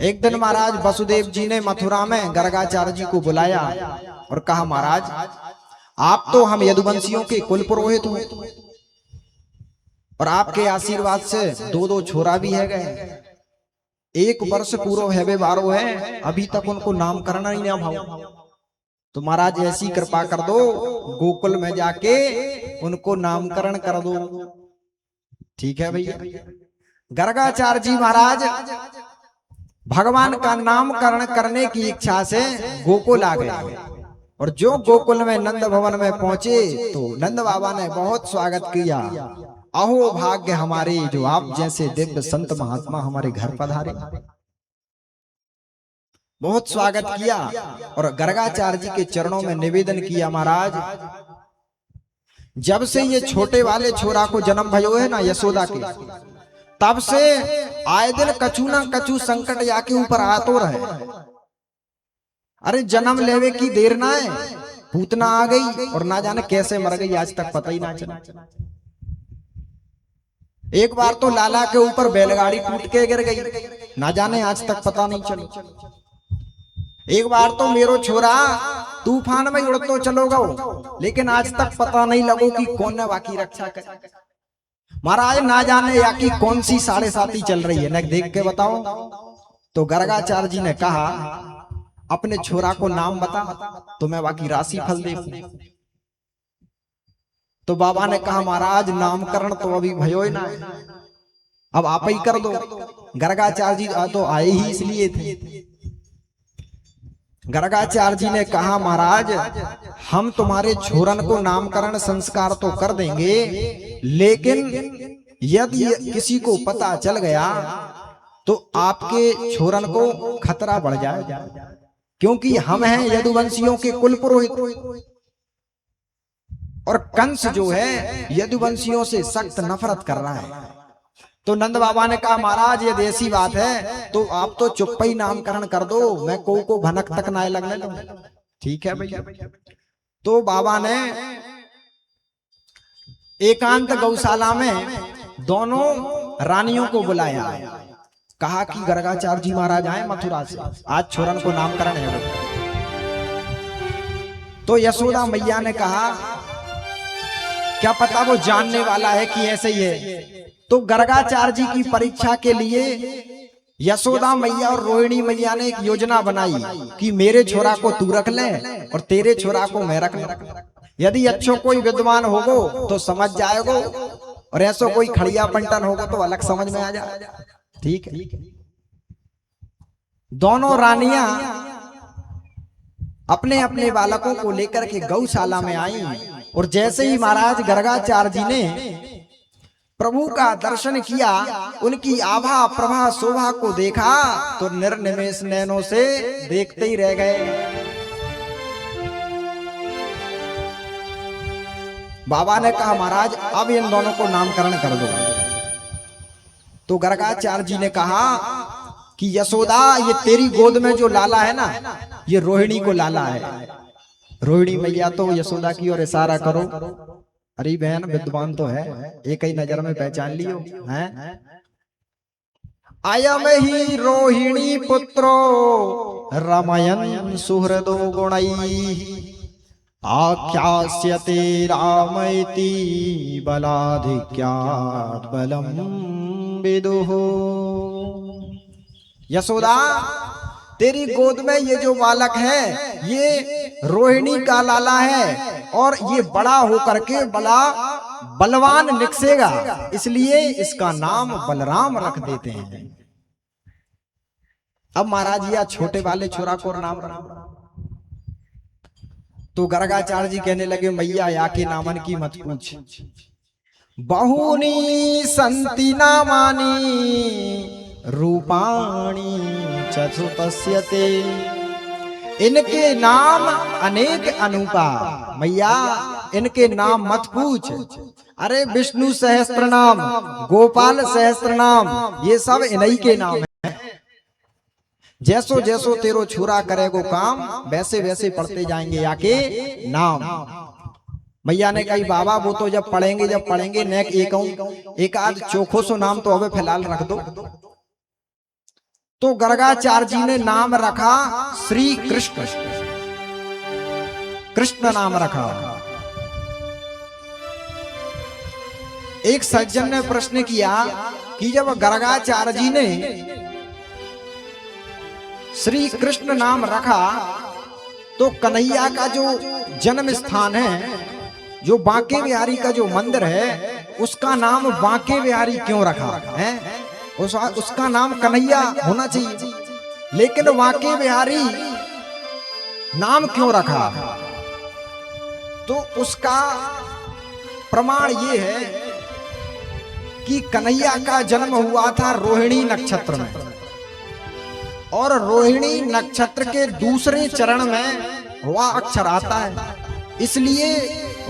एक दिन महाराज वसुदेव जी ने मथुरा में गर्गाचार्य जी को बुलाया और कहा, महाराज आप तो हम यदुवंशियों के कुल पुरोहित हो और आपके आशीर्वाद से दो दो छोरा भी है गए। 1 वर्ष पूर्व है वे बारो है, अभी तक उनको नामकरण ही ना भाव। तो महाराज ऐसी कृपा कर दो, गोकुल में जाके उनको नामकरण कर दो। ठीक है भैया। गर्गाचार्य जी महाराज भगवान का नामकरण करने की इच्छा से गोकुल आ गए और जो गोकुल में नंद भवन में पहुंचे तो नंद बाबा ने बहुत स्वागत किया। अहो भाग्य हमारे, जो आप जैसे दिव्य संत महात्मा हमारे घर पधारे। बहुत स्वागत किया और गर्गाचार्य जी के चरणों में निवेदन किया, महाराज जब से ये छोटे वाले छोरा को जन्म भयो है ना यशोदा के, तब से आए दिन कछु ना कछु संकट याके ऊपर आतो रहे। अरे जन्म लेवे की देर ना है, पूतना आ गई और ना जाने कैसे मर गई, आज तक पता ही ना चला। एक बार तो लाला के ऊपर बैलगाड़ी टूट के गिर गई, ना जाने आज तक पता नहीं चला। एक बार तो मेरो छोरा तूफान में उड़तो चलो गो, लेकिन आज तक पता नहीं लगो कि कौन ने बाकी रक्षा कर। महाराज ना जाने या कि कौन सी 7.5 चल रही है, न देख के बताओ। तो गर्गाचार्य जी ने कहा, अपने छोरा को नाम बता तो मैं बाकी राशि फल देखूं। तो बाबा ने कहा, महाराज नामकरण तो अभी भयो ही ना, अब आप ही कर दो। गर्गाचार्य जी तो आए ही इसलिए थे। गर्गाचार्य जी ने कहा, महाराज हम तुम्हारे छोरन को नामकरण संस्कार तो कर देंगे, लेकिन यदि किसी को पता चल गया तो आपके छोरन को खतरा बढ़ जाएगा, क्योंकि हम हैं यदुवंशियों के कुल पुरोहित और कंस जो है यदुवंशियों से सख्त नफरत कर रहा है। तो नंद बाबा ने कहा, महाराज ये ऐसी बात है तो आप तो चुप ही नामकरण कर दो, मैं को भनक तक ना लगने दो। ठीक है भैया। तो बाबा ने एकांत गौशाला में दोनों रानियों को बुलाया, कहा कि गर्गाचार्य जी महाराज आए मथुरा से, आज छोरन को नामकरण है। तो यशोदा मैया ने कहा, क्या पता वो जानने वाला है कि ऐसे ही है। तो गर्गाचार्य जी की परीक्षा के लिए यशोदा मैया और रोहिणी मैया ने एक योजना बनाई कि मेरे छोरा को तू रख ले और तेरे छोरा को मैं रख ले। यदि अच्छो कोई विद्वान होगो तो समझ जाएगो और ऐसो कोई खड़िया पंटन होगो तो अलग समझ में आ जाए। ठीक है। दोनों रानियां अपने अपने बालकों को लेकर के गौशाला में आई और जैसे ही महाराज गर्गाचार्य जी ने प्रभु का दर्शन किया, उनकी आभा प्रभा शोभा को देखा तो निर्निमेष नैनों से देखते ही रह गए। बाबा ने कहा, महाराज अब इन दोनों को नामकरण कर दो। तो गर्गाचार्य जी ने कहा कि यशोदा, ये तेरी गोद में जो लाला है ना, ये रोहिणी को लाला है। रोहिणी मैया तो यशोदा की ओर इशारा करो, अरे बहन विद्वान तो है, एक ही नजर में पहचान लियो हैं। अयम ही रोहिणी पुत्रो रमयन सुहृदो गुणैः आख्यास्यते रामैति बलाधिक्यात् बलम विदुः। यशोदा, तेरी गोद में ये जो बालक है ये रोहिणी का लाला है और ये बड़ा होकर के बड़ा बलवान निकसेगा, इसलिए इसका नाम बलराम रख देते हैं। अब महाराज या छोटे वाले छोरा को नाम रखा। तो गर्गाचार्य जी कहने लगे, मैया या के नामन की मत पूछ, बहुनी संति नामानी रूपाणी चतुर्दश्यते। इनके नाम अनेक अनूपा, मैया इनके नाम मत पूछ। अरे विष्णु सहस्त्र नाम, गोपाल सहस्त्र नाम, ये सब इन्हीं के नाम है। जैसो जैसो तेरो छुरा करेगो काम, वैसे वैसे पढ़ते जाएंगे आके नाम। मैया ने कही, बाबा वो तो जब पढ़ेंगे नेक एक आध चोखो सो नाम तो अबे फिलहाल रख दो। तो गर्गाचार्य जी ने नाम रखा श्री कृष्ण। कृष्ण नाम रखा। एक सज्जन ने प्रश्न किया कि जब गर्गाचार्य जी ने श्री कृष्ण नाम रखा तो कन्हैया का जो जन्म स्थान है, जो बांके बिहारी का जो मंदिर है, उसका नाम बांके बिहारी क्यों रखा है? उसका नाम कन्हैया होना चाहिए, लेकिन बांके बिहारी नाम क्यों रखा? तो उसका प्रमाण ये है कि कन्हैया का जन्म हुआ था रोहिणी नक्षत्र में, और रोहिणी नक्षत्र के दूसरे चरण में वह अक्षर आता है, इसलिए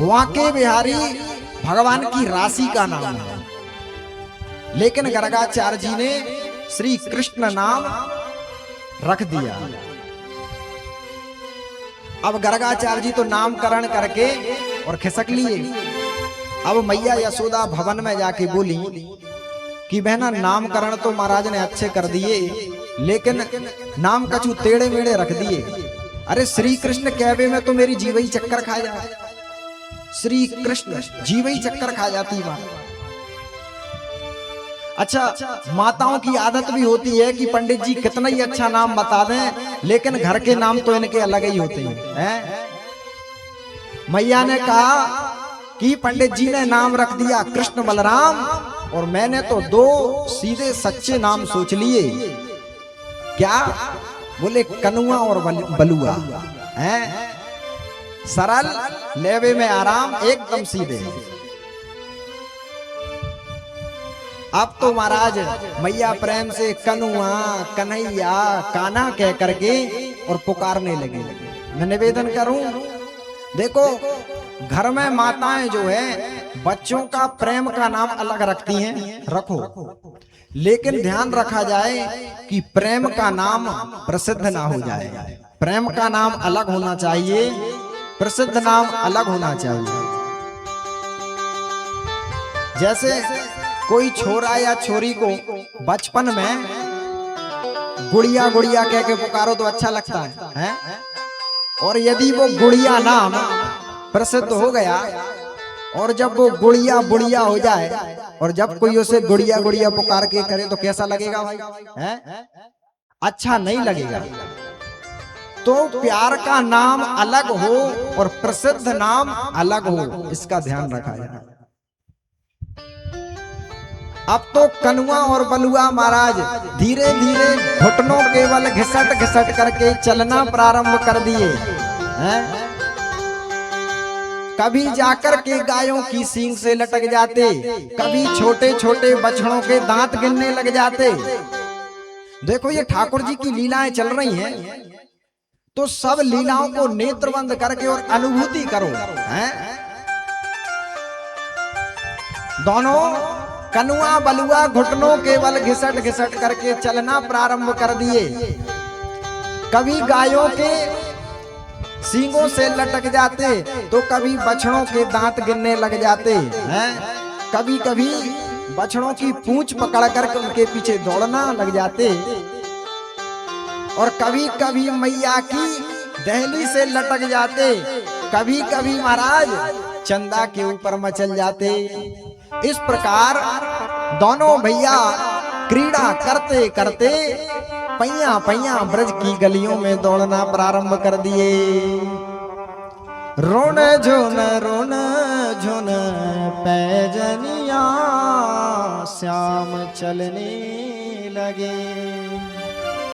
बांके बिहारी भगवान की राशि का नाम है। लेकिन गर्गाचार्य जी ने श्री कृष्ण नाम रख दिया। अब गर्गाचार्य जी तो नामकरण करके और खिसक लिए। अब मैया यशोदा भवन में जाके बोली कि बहना नामकरण तो महाराज ने अच्छे कर दिए, लेकिन नाम कछु टेढ़े मेढ़े रख दिए। अरे श्री कृष्ण कहवे में तो मेरी जीवई चक्कर खा जाए, श्री कृष्ण जीवई चक्कर खा जाती बात। अच्छा, माताओं की आदत भी होती है कि पंडित जी कितना ही अच्छा नाम बता दें, लेकिन घर के नाम तो इनके अलग ही होते हैं। मैया ने कहा कि पंडित जी ने नाम रख दिया कृष्ण बलराम, और मैंने तो दो सीधे सच्चे नाम सोच लिए। क्या? बोले कनुआ और बलुआ। हैं? सरल, लेवे में आराम, एकदम सीधे। अब तो महाराज मैया प्रेम से कनुआ, कन्हैया, कान्हा कह करके और पुकारने लगे। मैं निवेदन करूं, देखो घर में माताएं जो है बच्चों का प्रेम का नाम अलग रखती हैं, रखो, लेकिन ध्यान रखा जाए कि प्रेम का नाम प्रसिद्ध ना हो जाए। प्रेम का नाम अलग होना चाहिए, प्रसिद्ध नाम अलग होना चाहिए। जैसे कोई छोरा या छोरी को बचपन में गुड़िया गुड़िया कह के पुकारो तो अच्छा लगता है? और यदि वो गुड़िया नाम प्रसिद्ध हो गया और जब वो गुड़िया बुढ़िया हो जाए और जब कोई उसे गुड़िया गुड़िया पुकार के करे तो कैसा लगेगा भाई? है? अच्छा नहीं लगेगा। तो प्यार का नाम अलग हो और प्रसिद्ध नाम अलग हो, इसका ध्यान रखा जाए। अब तो कनुआ और बलुआ महाराज धीरे धीरे घुटनों केवल घिसट घिसट करके चलना प्रारंभ कर दिए हैं। कभी जाकर के गायों की सींग से लटक जाते, कभी छोटे छोटे बछड़ों के दांत गिनने लग जाते। देखो ये ठाकुर जी की लीलाएं चल रही हैं, तो सब लीलाओं को नेत्र बंद करके और अनुभूति करो। हैं? दोनों कनुआ बलुआ घुटनों केवल घिसट घिसट करके चलना प्रारंभ कर दिए। कभी गायों के सींगों से लटक जाते, तो कभी बछड़ों के दांत गिनने लग जाते हैं। कभी कभी बछड़ों की पूंछ पकड़ करके उनके पीछे दौड़ना लग जाते, और कभी कभी मैया की दहली से लटक जाते, कभी कभी महाराज चंदा के ऊपर मचल जाते। इस प्रकार दोनों भैया क्रीड़ा करते करते पैया पैया ब्रज की गलियों में दौड़ना प्रारंभ कर दिए। रोन झुन पैजनिया श्याम चलने लगे।